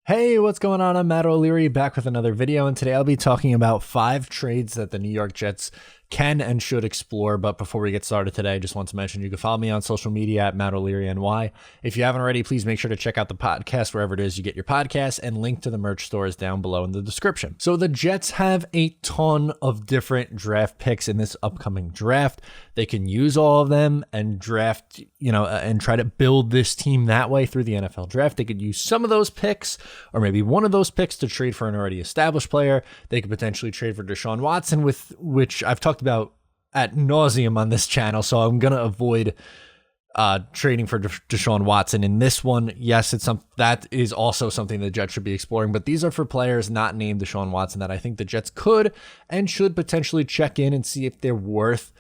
Hey, what's going on? I'm Matt O'Leary back with another video, and today I'll be talking about 5 trades that the New York Jets can and should explore. But before we get started today, I just want to mention you can follow me on social media at Matt O'Leary NY. If you haven't already, please make sure to check out the podcast wherever it is you get your podcasts, and link to the merch stores down below in the description. So the Jets have a ton of different draft picks in this upcoming draft. They can use all of them and draft, and try to build this team that way through the NFL draft. They could use some of those picks, or maybe one of those picks, to trade for an already established player. They could potentially trade for Deshaun Watson, with which I've talked about ad nauseum on this channel, so I'm going to avoid trading for Deshaun Watson in this one. Yes, that is also something the Jets should be exploring, but these are for players not named Deshaun Watson that I think the Jets could and should potentially check in and see if they're worth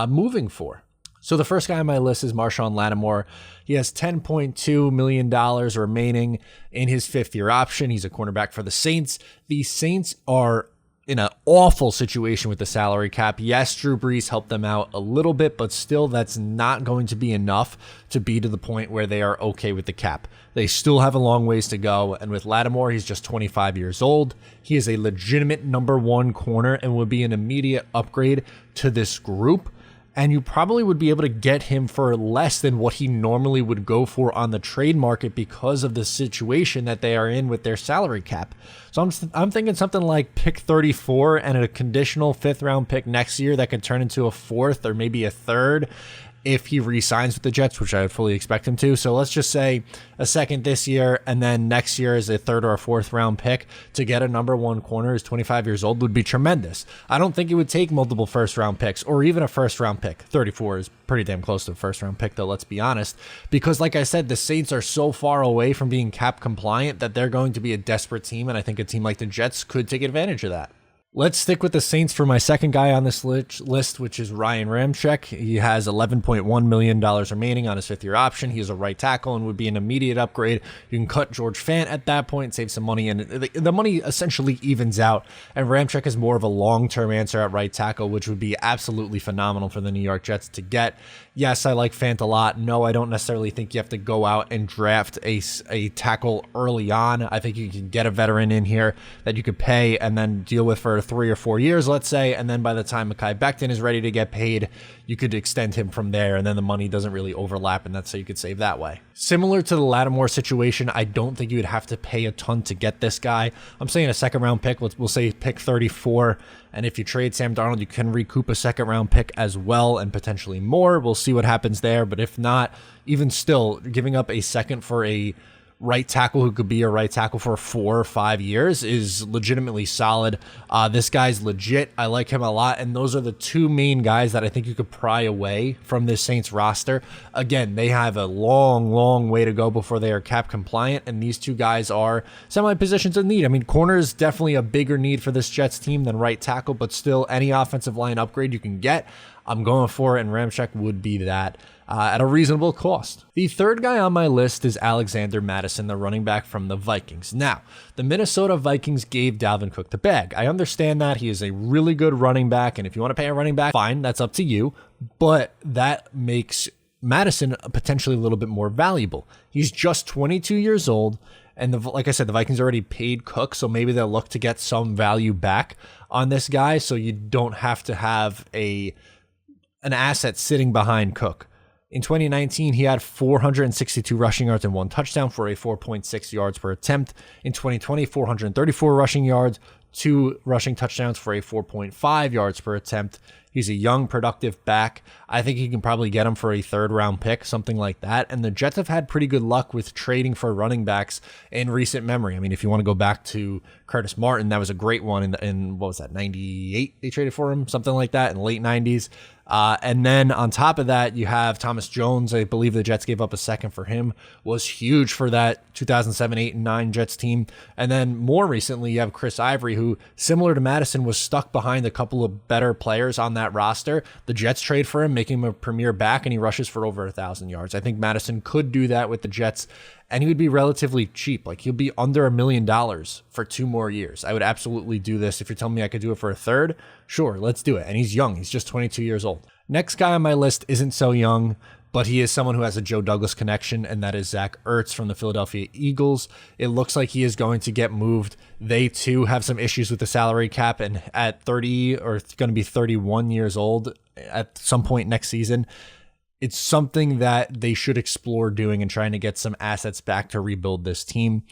moving for. So the first guy on my list is Marshawn Lattimore. He has $10.2 million remaining in his 5th-year option. He's a cornerback for the Saints. The Saints are in an awful situation with the salary cap. Yes, Drew Brees helped them out a little bit, but still that's not going to be enough to be to the point where they are okay with the cap. They still have a long ways to go, and with Lattimore, he's just 25 years old. He is a legitimate #1 corner and would be an immediate upgrade to this group. And you probably would be able to get him for less than what he normally would go for on the trade market because of the situation that they are in with their salary cap. So I'm thinking something like pick 34 and a conditional 5th-round pick next year that could turn into a 4th or maybe a 3rd if he re-signs with the Jets, which I would fully expect him to. So let's just say a 2nd this year, and then next year is a 3rd or a 4th-round pick to get a #1 corner who's 25 years old would be tremendous. I don't think it would take multiple 1st-round picks or even a 1st-round pick. 34 is pretty damn close to a 1st-round pick, though, let's be honest. Because like I said, the Saints are so far away from being cap compliant that they're going to be a desperate team, and I think a team like the Jets could take advantage of that. Let's stick with the Saints for my second guy on this list, which is Ryan Ramczyk. He has $11.1 million remaining on his 5th-year option. He is a right tackle and would be an immediate upgrade. You can cut George Fant at that point, save some money, and the money essentially evens out. And Ramczyk is more of a long-term answer at right tackle, which would be absolutely phenomenal for the New York Jets to get. Yes, I like Fant a lot. No, I don't necessarily think you have to go out and draft a tackle early on. I think you can get a veteran in here that you could pay and then deal with for 3 or 4 years, let's say, and then by the time Mekhi Becton is ready to get paid, you could extend him from there, and then the money doesn't really overlap, and that's how you could save that way. Similar to the Lattimore situation, I don't think you would have to pay a ton to get this guy. I'm saying a 2nd-round pick. We'll say pick 34, and if you trade Sam Darnold, you can recoup a 2nd-round pick as well, and potentially more. We'll see what happens there, but if not, even still, giving up a 2nd for a right tackle who could be a right tackle for 4 or 5 years is legitimately solid. This guy's legit. I like him a lot, and those are the 2 main guys that I think you could pry away from this Saints roster. Again, they have a long way to go before they are cap compliant, and these 2 guys are semi-positions of need. I mean, corner is definitely a bigger need for this Jets team than right tackle, but still, any offensive line upgrade you can get, I'm going for it, and Ramczyk would be that at a reasonable cost. The 3rd guy on my list is Alexander Mattison, the running back from the Vikings. Now, the Minnesota Vikings gave Dalvin Cook the bag. I understand that. He is a really good running back, and if you want to pay a running back, fine, that's up to you, but that makes Mattison potentially a little bit more valuable. He's just 22 years old, and like I said, the Vikings already paid Cook, so maybe they'll look to get some value back on this guy, so you don't have to have an asset sitting behind Cook. In 2019, he had 462 rushing yards and 1 touchdown for a 4.6 yards per attempt. In 2020, 434 rushing yards, 2 rushing touchdowns for a 4.5 yards per attempt. He's a young, productive back. I think you can probably get him for a 3rd-round pick, something like that. And the Jets have had pretty good luck with trading for running backs in recent memory. I mean, if you want to go back to Curtis Martin, that was a great one in what was that, 98? They traded for him, something like that, in the late 90s. And then on top of that, you have Thomas Jones. I believe the Jets gave up a 2nd for him. Was huge for that 2007, 8, and 9 Jets team. And then more recently, you have Chris Ivory, who, similar to Madison, was stuck behind a couple of better players on that roster. The Jets trade for him, making him a premier back, and he rushes for over 1,000 yards. I think Madison could do that with the Jets, and he would be relatively cheap. Like, he'll be under $1 million for 2 more years. I would absolutely do this. If you're telling me I could do it for a 3rd, sure, let's do it. And he's young. He's just 22 years old. Next guy on my list isn't so young, but he is someone who has a Joe Douglas connection, and that is Zach Ertz from the Philadelphia Eagles. It looks like he is going to get moved. They too have some issues with the salary cap, and at 30 or going to be 31 years old at some point next season, it's something that they should explore doing and trying to get some assets back to rebuild this team.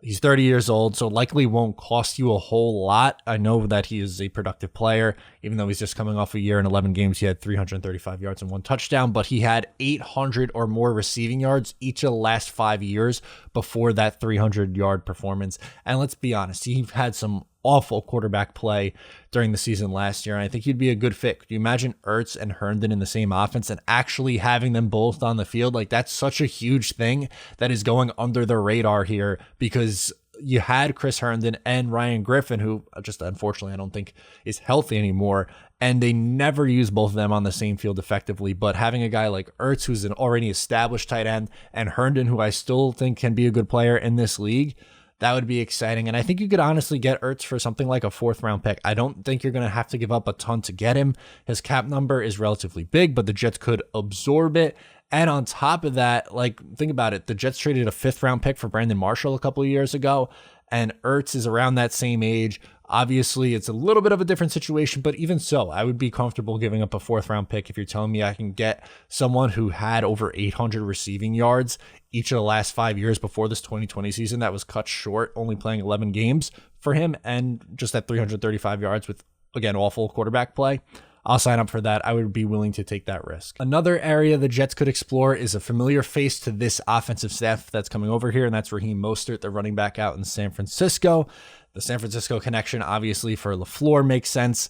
He's 30 years old, so likely won't cost you a whole lot. I know that he is a productive player, even though he's just coming off a year in 11 games. He had 335 yards and 1 touchdown, but he had 800 or more receiving yards each of the last 5 years before that 300-yard performance. And let's be honest, he had some awful quarterback play during the season last year, and I think he'd be a good fit. Could you imagine Ertz and Herndon in the same offense and actually having them both on the field? Like, that's such a huge thing that is going under the radar here, because you had Chris Herndon and Ryan Griffin, who just unfortunately I don't think is healthy anymore, and they never use both of them on the same field effectively. But having a guy like Ertz, who's an already established tight end, and Herndon, who I still think can be a good player in this league, that would be exciting. And I think you could honestly get Ertz for something like a 4th-round pick. I don't think you're going to have to give up a ton to get him. His cap number is relatively big, but the Jets could absorb it. And on top of that, like, think about it. The Jets traded a 5th-round pick for Brandon Marshall a couple of years ago, and Ertz is around that same age. Obviously, it's a little bit of a different situation, but even so, I would be comfortable giving up a 4th-round pick if you're telling me I can get someone who had over 800 receiving yards each of the last 5 years before this 2020 season that was cut short, only playing 11 games for him, and just at 335 yards with, again, awful quarterback play. I'll sign up for that. I would be willing to take that risk. Another area the Jets could explore is a familiar face to this offensive staff that's coming over here, and that's Raheem Mostert, the running back out in San Francisco. The San Francisco connection, obviously, for LaFleur makes sense.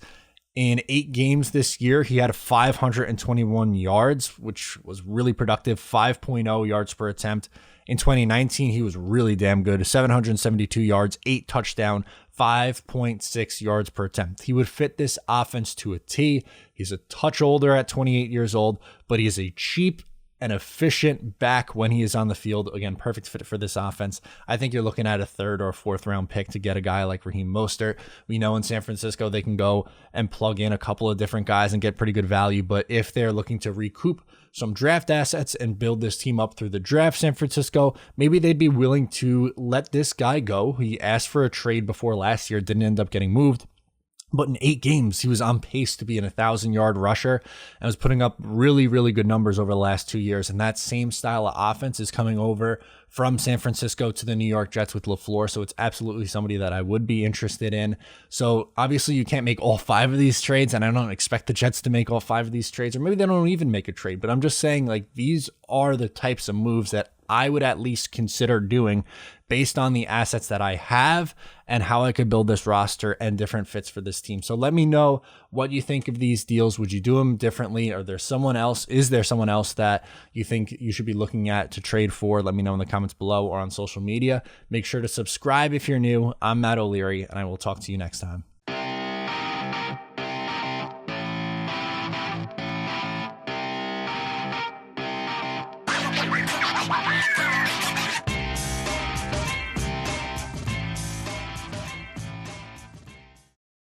In 8 games this year, he had 521 yards, which was really productive, 5.0 yards per attempt. In 2019, he was really damn good, 772 yards, 8 touchdowns, 5.6 yards per attempt. He would fit this offense to a T. He's a touch older at 28 years old, but he is a cheap and efficient back when he is on the field. Again, perfect fit for this offense. I think you're looking at a 3rd or 4th-round pick to get a guy like Raheem Mostert. We know in San Francisco they can go and plug in a couple of different guys and get pretty good value, but if they're looking to recoup some draft assets and build this team up through the draft, San Francisco, maybe they'd be willing to let this guy go. He asked for a trade before last year, didn't end up getting moved. But in 8 games, he was on pace to be an 1,000-yard rusher and was putting up really, really good numbers over the last 2 years. And that same style of offense is coming over from San Francisco to the New York Jets with LaFleur. So it's absolutely somebody that I would be interested in. So obviously you can't make all 5 of these trades, and I don't expect the Jets to make all 5 of these trades, or maybe they don't even make a trade. But I'm just saying, like, these are the types of moves that I would at least consider doing based on the assets that I have and how I could build this roster and different fits for this team. So let me know what you think of these deals. Would you do them differently? Is there someone else that you think you should be looking at to trade for? Let me know in the comments below or on social media. Make sure to subscribe if you're new. I'm Matt O'Leary, and I will talk to you next time.